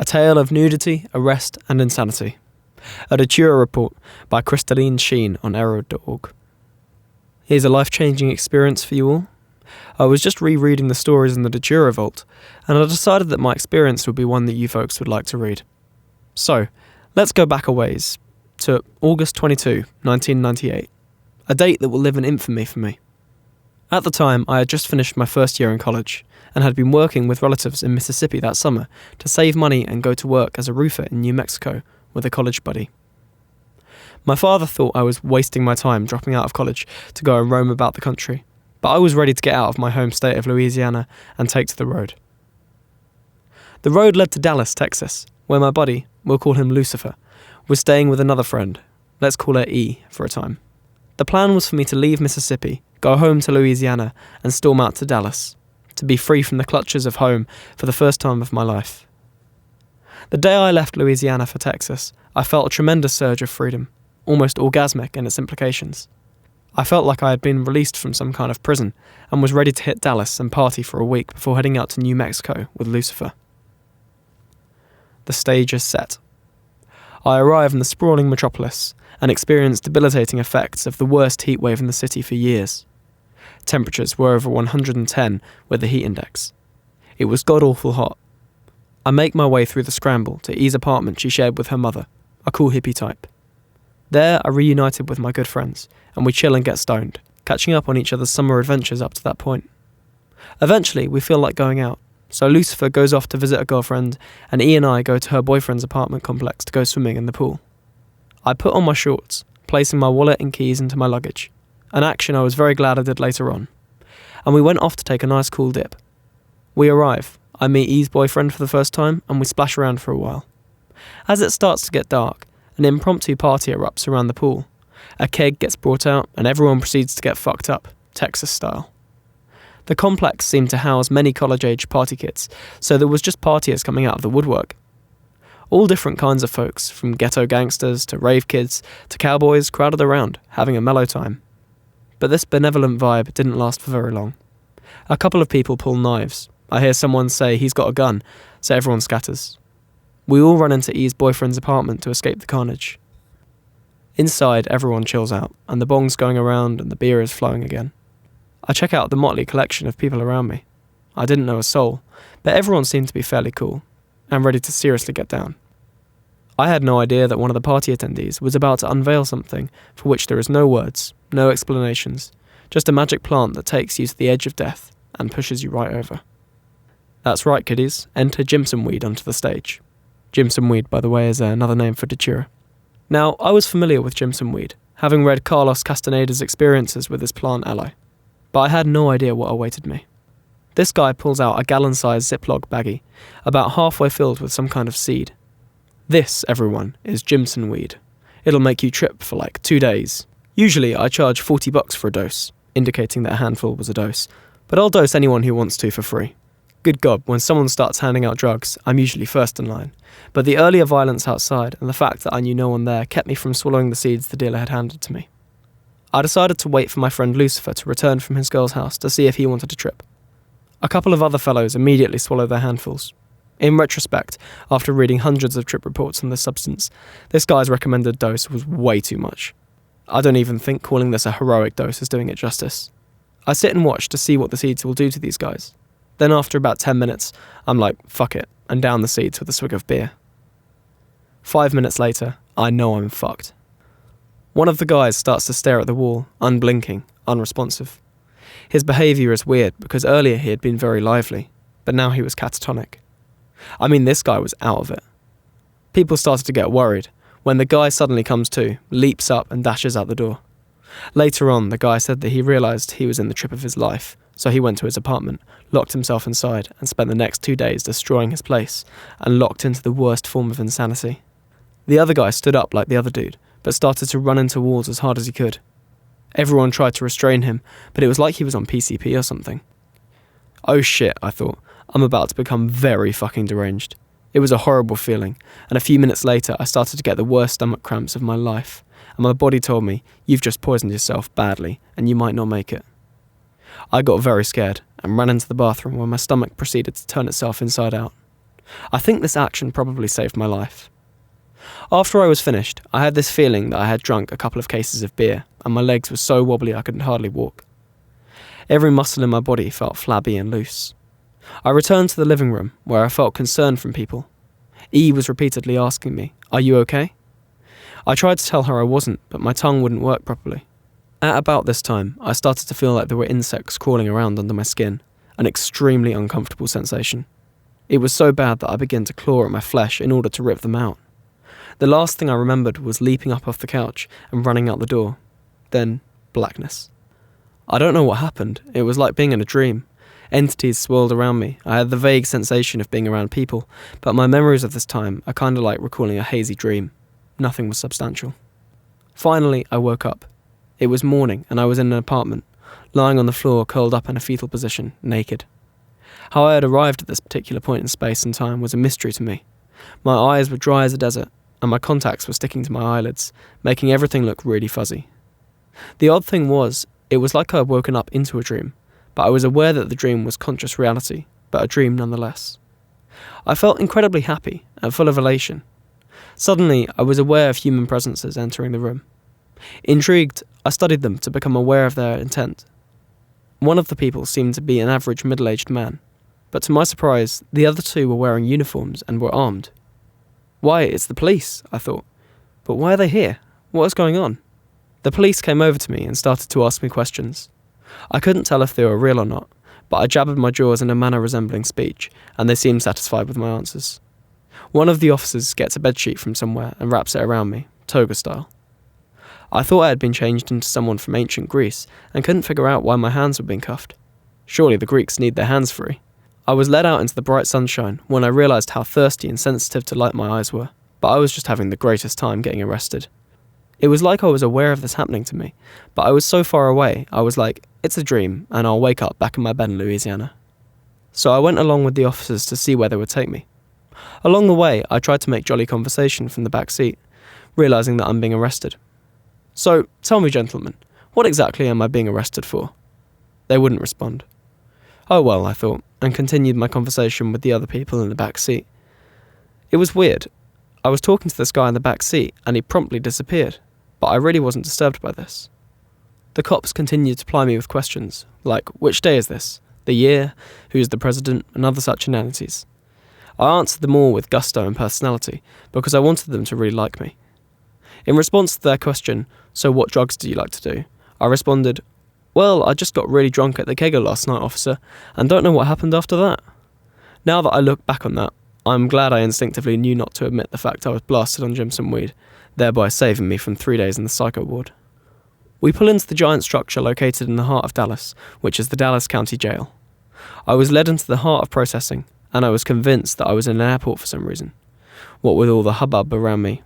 A Tale of Nudity, Arrest and Insanity. A Datura report by Crystalline Sheen on Error.org. Here's a life-changing experience for you all. I was just rereading the stories in the Datura vault, and I decided that my experience would be one that you folks would like to read. So, let's go back a ways, to August 22, 1998, a date that will live in infamy for me. At the time, I had just finished my first year in college, and had been working with relatives in Mississippi that summer to save money and go to work as a roofer in New Mexico with a college buddy. My father thought I was wasting my time dropping out of college to go and roam about the country, but I was ready to get out of my home state of Louisiana and take to the road. The road led to Dallas, Texas, where my buddy, we'll call him Lucifer, was staying with another friend, let's call her E, for a time. The plan was for me to leave Mississippi, go home to Louisiana, and storm out to Dallas, to be free from the clutches of home for the first time of my life. The day I left Louisiana for Texas, I felt a tremendous surge of freedom, almost orgasmic in its implications. I felt like I had been released from some kind of prison and was ready to hit Dallas and party for a week before heading out to New Mexico with Lucifer. The stage is set. I arrive in the sprawling metropolis and experience debilitating effects of the worst heat wave in the city for years. Temperatures were over 110 with the heat index. It was god-awful hot. I make my way through the scramble to E's apartment she shared with her mother, a cool hippie type. There I reunited with my good friends, and we chill and get stoned, catching up on each other's summer adventures up to that point. Eventually we feel like going out, so Lucifer goes off to visit a girlfriend, and E and I go to her boyfriend's apartment complex to go swimming in the pool. I put on my shorts, placing my wallet and keys into my luggage, an action I was very glad I did later on, and we went off to take a nice cool dip. We arrive, I meet E's boyfriend for the first time, and we splash around for a while. As it starts to get dark, an impromptu party erupts around the pool. A keg gets brought out, and everyone proceeds to get fucked up, Texas style. The complex seemed to house many college-age party kids, so there was just partiers coming out of the woodwork. All different kinds of folks, from ghetto gangsters to rave kids to cowboys, crowded around, having a mellow time. But this benevolent vibe didn't last for very long. A couple of people pull knives. I hear someone say he's got a gun, so everyone scatters. We all run into E's boyfriend's apartment to escape the carnage. Inside, everyone chills out, and the bong's going around and the beer is flowing again. I check out the motley collection of people around me. I didn't know a soul, but everyone seemed to be fairly cool, and ready to seriously get down. I had no idea that one of the party attendees was about to unveil something for which there is no words, no explanations, just a magic plant that takes you to the edge of death and pushes you right over. That's right, kiddies, enter jimsonweed onto the stage. Jimsonweed, by the way, is another name for Datura. Now, I was familiar with jimsonweed, having read Carlos Castaneda's experiences with his plant ally, but I had no idea what awaited me. This guy pulls out a gallon-sized Ziploc baggie, about halfway filled with some kind of seed. This, everyone, is jimsonweed. It'll make you trip for like 2 days. Usually I charge $40 for a dose, indicating that a handful was a dose, but I'll dose anyone who wants to for free. Good God, when someone starts handing out drugs, I'm usually first in line. But the earlier violence outside and the fact that I knew no one there kept me from swallowing the seeds the dealer had handed to me. I decided to wait for my friend Lucifer to return from his girl's house to see if he wanted a trip. A couple of other fellows immediately swallowed their handfuls. In retrospect, after reading hundreds of trip reports on this substance, this guy's recommended dose was way too much. I don't even think calling this a heroic dose is doing it justice. I sit and watch to see what the seeds will do to these guys. Then after about 10 minutes, I'm like, fuck it, and down the seeds with a swig of beer. 5 minutes later, I know I'm fucked. One of the guys starts to stare at the wall, unblinking, unresponsive. His behaviour is weird because earlier he had been very lively, but now he was catatonic. I mean, this guy was out of it. People started to get worried when the guy suddenly comes to, leaps up and dashes out the door. Later on, the guy said that he realised he was in the trip of his life, so he went to his apartment, locked himself inside, and spent the next 2 days destroying his place, and locked into the worst form of insanity. The other guy stood up like the other dude, but started to run into walls as hard as he could. Everyone tried to restrain him, but it was like he was on PCP or something. Oh shit, I thought, I'm about to become very fucking deranged. It was a horrible feeling, and a few minutes later I started to get the worst stomach cramps of my life, and my body told me, you've just poisoned yourself badly, and you might not make it. I got very scared, and ran into the bathroom where my stomach proceeded to turn itself inside out. I think this action probably saved my life. After I was finished, I had this feeling that I had drunk a couple of cases of beer, and my legs were so wobbly I could hardly walk. Every muscle in my body felt flabby and loose. I returned to the living room, where I felt concern from people. E was repeatedly asking me, "Are you okay?" I tried to tell her I wasn't, but my tongue wouldn't work properly. At about this time, I started to feel like there were insects crawling around under my skin, an extremely uncomfortable sensation. It was so bad that I began to claw at my flesh in order to rip them out. The last thing I remembered was leaping up off the couch and running out the door. Then, blackness. I don't know what happened. It was like being in a dream. Entities swirled around me. I had the vague sensation of being around people, but my memories of this time are kind of like recalling a hazy dream. Nothing was substantial. Finally, I woke up. It was morning and I was in an apartment, lying on the floor curled up in a fetal position, naked. How I had arrived at this particular point in space and time was a mystery to me. My eyes were dry as a desert, and my contacts were sticking to my eyelids, making everything look really fuzzy. The odd thing was, it was like I had woken up into a dream, but I was aware that the dream was conscious reality, but a dream nonetheless. I felt incredibly happy and full of elation. Suddenly, I was aware of human presences entering the room. Intrigued, I studied them to become aware of their intent. One of the people seemed to be an average middle-aged man, but to my surprise, the other two were wearing uniforms and were armed. Why, it's the police, I thought. But why are they here? What is going on? The police came over to me and started to ask me questions. I couldn't tell if they were real or not, but I jabbered my jaws in a manner resembling speech, and they seemed satisfied with my answers. One of the officers gets a bedsheet from somewhere and wraps it around me, toga style. I thought I had been changed into someone from ancient Greece and couldn't figure out why my hands were being cuffed. Surely the Greeks need their hands free. I was led out into the bright sunshine when I realised how thirsty and sensitive to light my eyes were, but I was just having the greatest time getting arrested. It was like I was aware of this happening to me, but I was so far away, I was like, it's a dream, and I'll wake up back in my bed in Louisiana. So I went along with the officers to see where they would take me. Along the way, I tried to make jolly conversation from the back seat, realising that I'm being arrested. So, tell me, gentlemen, what exactly am I being arrested for? They wouldn't respond. Oh well, I thought, and continued my conversation with the other people in the back seat. It was weird. I was talking to this guy in the back seat, and he promptly disappeared, but I really wasn't disturbed by this. The cops continued to ply me with questions, like, which day is this? The year? Who's the president? And other such inanities. I answered them all with gusto and personality, because I wanted them to really like me. In response to their question, so what drugs do you like to do? I responded, well, I just got really drunk at the kegger last night, officer, and don't know what happened after that. Now that I look back on that, I'm glad I instinctively knew not to admit the fact I was blasted on jimsonweed, thereby saving me from 3 days in the psycho ward. We pull into the giant structure located in the heart of Dallas, which is the Dallas County Jail. I was led into the heart of processing, and I was convinced that I was in an airport for some reason, what with all the hubbub around me.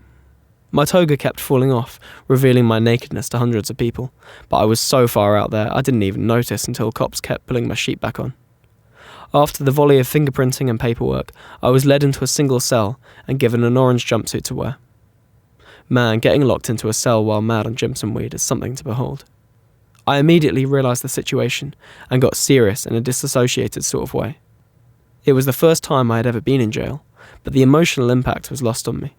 My toga kept falling off, revealing my nakedness to hundreds of people, but I was so far out there I didn't even notice until cops kept pulling my sheet back on. After the volley of fingerprinting and paperwork, I was led into a single cell and given an orange jumpsuit to wear. Man, getting locked into a cell while mad on jimsonweed is something to behold. I immediately realised the situation and got serious in a disassociated sort of way. It was the first time I had ever been in jail, but the emotional impact was lost on me,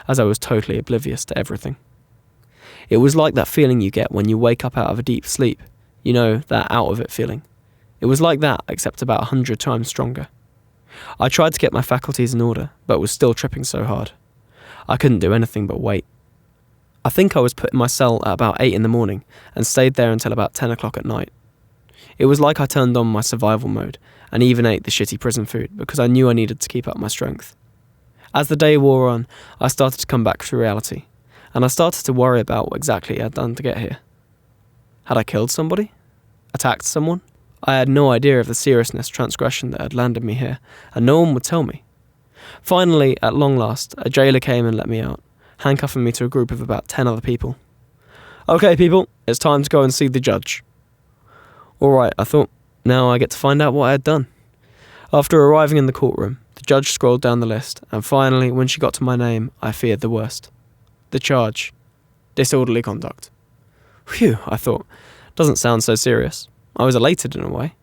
as I was totally oblivious to everything. It was like that feeling you get when you wake up out of a deep sleep, you know, that out of it feeling. It was like that, except about 100 times stronger. I tried to get my faculties in order, but was still tripping so hard. I couldn't do anything but wait. I think I was put in my cell at about 8 in the morning and stayed there until about 10 o'clock at night. It was like I turned on my survival mode and even ate the shitty prison food because I knew I needed to keep up my strength. As the day wore on, I started to come back to reality, and I started to worry about what exactly I had done to get here. Had I killed somebody? Attacked someone? I had no idea of the seriousness transgression that had landed me here, and no one would tell me. Finally, at long last, a jailer came and let me out, handcuffing me to a group of about 10 other people. Okay, people, it's time to go and see the judge. Alright, I thought, now I get to find out what I had done. After arriving in the courtroom, the judge scrolled down the list, and finally, when she got to my name, I feared the worst. The charge. Disorderly conduct. Phew, I thought. Doesn't sound so serious. I was elated in a way.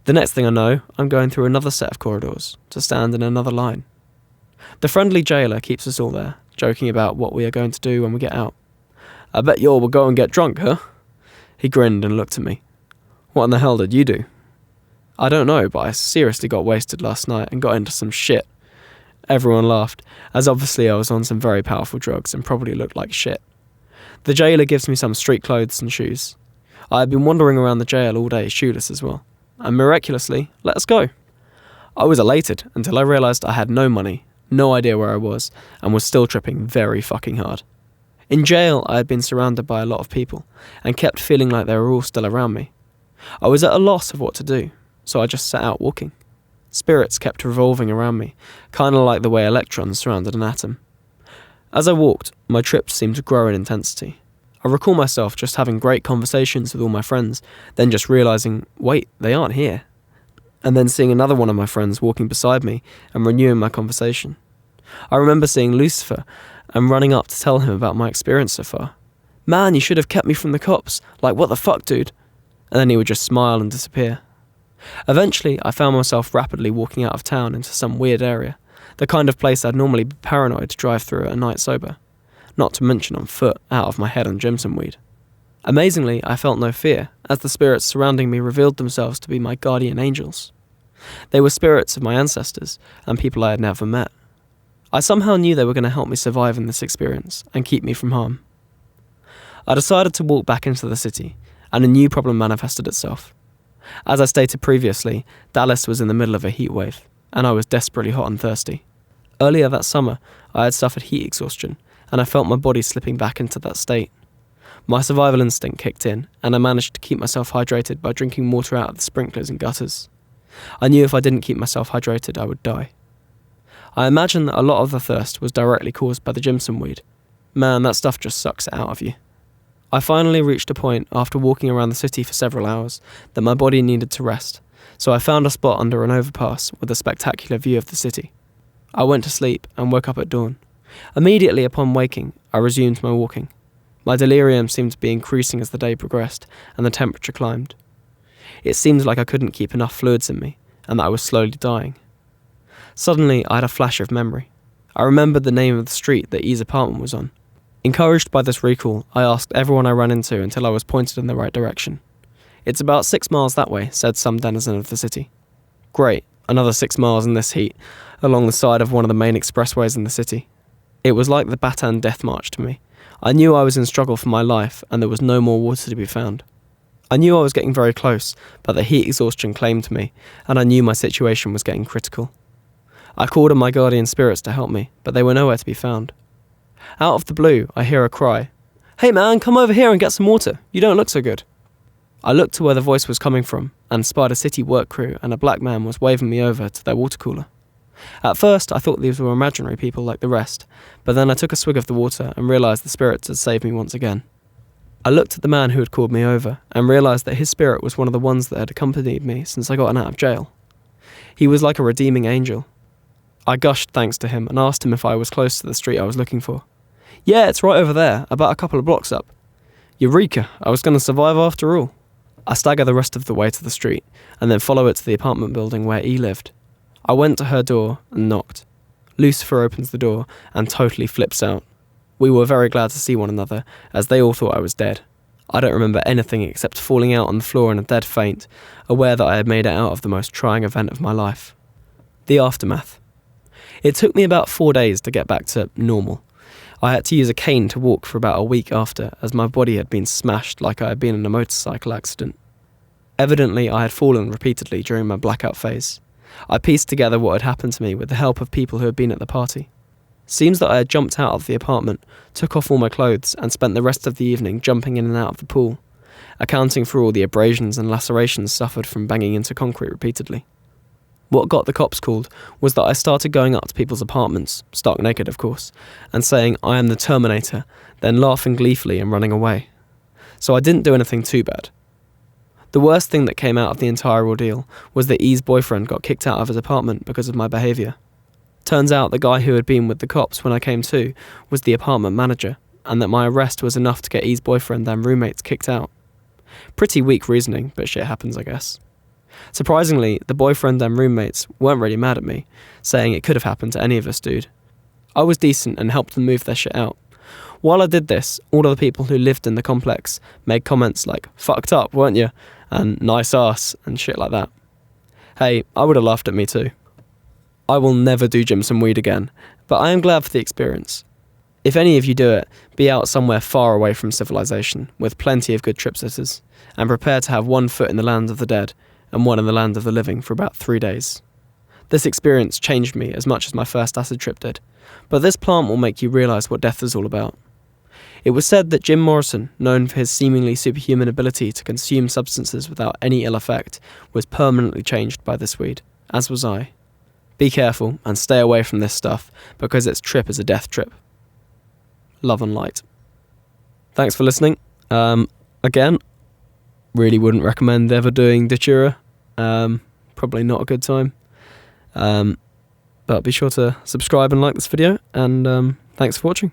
The next thing I know, I'm going through another set of corridors to stand in another line. The friendly jailer keeps us all there, joking about what we are going to do when we get out. "I bet you all will go and get drunk, huh?" He grinned and looked at me. "What in the hell did you do?" "I don't know, but I seriously got wasted last night and got into some shit." Everyone laughed, as obviously I was on some very powerful drugs and probably looked like shit. The jailer gives me some street clothes and shoes. I had been wandering around the jail all day shoeless as well, and miraculously, let us go. I was elated until I realised I had no money, no idea where I was, and was still tripping very fucking hard. In jail, I had been surrounded by a lot of people, and kept feeling like they were all still around me. I was at a loss of what to do, so I just sat out walking. Spirits kept revolving around me, kinda like the way electrons surrounded an atom. As I walked, my trips seemed to grow in intensity. I recall myself just having great conversations with all my friends, then just realising, wait, they aren't here. And then seeing another one of my friends walking beside me and renewing my conversation. I remember seeing Lucifer and running up to tell him about my experience so far. "Man, you should have kept me from the cops. Like, what the fuck, dude?" And then he would just smile and disappear. Eventually, I found myself rapidly walking out of town into some weird area, the kind of place I'd normally be paranoid to drive through at a night sober, not to mention on foot, out of my head on jimsonweed. Amazingly, I felt no fear, as the spirits surrounding me revealed themselves to be my guardian angels. They were spirits of my ancestors, and people I had never met. I somehow knew they were going to help me survive in this experience, and keep me from harm. I decided to walk back into the city, and a new problem manifested itself. As I stated previously, Dallas was in the middle of a heat wave, and I was desperately hot and thirsty. Earlier that summer, I had suffered heat exhaustion, and I felt my body slipping back into that state. My survival instinct kicked in, and I managed to keep myself hydrated by drinking water out of the sprinklers and gutters. I knew if I didn't keep myself hydrated, I would die. I imagine that a lot of the thirst was directly caused by the jimsonweed. Man, that stuff just sucks it out of you. I finally reached a point, after walking around the city for several hours, that my body needed to rest, so I found a spot under an overpass with a spectacular view of the city. I went to sleep and woke up at dawn. Immediately upon waking, I resumed my walking. My delirium seemed to be increasing as the day progressed, and the temperature climbed. It seemed like I couldn't keep enough fluids in me, and that I was slowly dying. Suddenly, I had a flash of memory. I remembered the name of the street that E's apartment was on. Encouraged by this recall, I asked everyone I ran into until I was pointed in the right direction. "It's about 6 miles that way," said some denizen of the city. Great, another 6 miles in this heat, along the side of one of the main expressways in the city. It was like the Bataan Death March to me. I knew I was in struggle for my life, and there was no more water to be found. I knew I was getting very close, but the heat exhaustion claimed me, and I knew my situation was getting critical. I called on my guardian spirits to help me, but they were nowhere to be found. Out of the blue, I hear a cry. "Hey man, come over here and get some water. You don't look so good." I looked to where the voice was coming from, and spied a city work crew and a black man was waving me over to their water cooler. At first, I thought these were imaginary people like the rest, but then I took a swig of the water and realised the spirits had saved me once again. I looked at the man who had called me over, and realised that his spirit was one of the ones that had accompanied me since I got out of jail. He was like a redeeming angel. I gushed thanks to him and asked him if I was close to the street I was looking for. "Yeah, it's right over there, about a couple of blocks up." Eureka, I was going to survive after all. I stagger the rest of the way to the street, and then follow it to the apartment building where E lived. I went to her door and knocked. Lucifer opens the door and totally flips out. We were very glad to see one another, as they all thought I was dead. I don't remember anything except falling out on the floor in a dead faint, aware that I had made it out of the most trying event of my life. The aftermath. It took me about 4 days to get back to normal. I had to use a cane to walk for about a week after, as my body had been smashed like I had been in a motorcycle accident. Evidently, I had fallen repeatedly during my blackout phase. I pieced together what had happened to me with the help of people who had been at the party. Seems that I had jumped out of the apartment, took off all my clothes, and spent the rest of the evening jumping in and out of the pool, accounting for all the abrasions and lacerations suffered from banging into concrete repeatedly. What got the cops called was that I started going up to people's apartments, stark naked of course, and saying, "I am the Terminator," then laughing gleefully and running away. So I didn't do anything too bad. The worst thing that came out of the entire ordeal was that E's boyfriend got kicked out of his apartment because of my behaviour. Turns out the guy who had been with the cops when I came to was the apartment manager, and that my arrest was enough to get E's boyfriend and roommates kicked out. Pretty weak reasoning, but shit happens, I guess. Surprisingly, the boyfriend and roommates weren't really mad at me, saying it could have happened to any of us, dude. I was decent and helped them move their shit out. While I did this, all of the people who lived in the complex made comments like, "Fucked up, weren't you?" and "nice ass," and shit like that. Hey, I would have laughed at me too. I will never do jimsonweed again, but I am glad for the experience. If any of you do it, be out somewhere far away from civilization, with plenty of good trip sitters, and prepare to have one foot in the land of the dead and one in the land of the living for about 3 days. This experience changed me as much as my first acid trip did, but this plant will make you realise what death is all about. It was said that Jim Morrison, known for his seemingly superhuman ability to consume substances without any ill effect, was permanently changed by this weed, as was I. Be careful and stay away from this stuff, because its trip is a death trip. Love and light. Thanks for listening. Again, really wouldn't recommend ever doing Datura. Probably not a good time. But be sure to subscribe and like this video, and thanks for watching.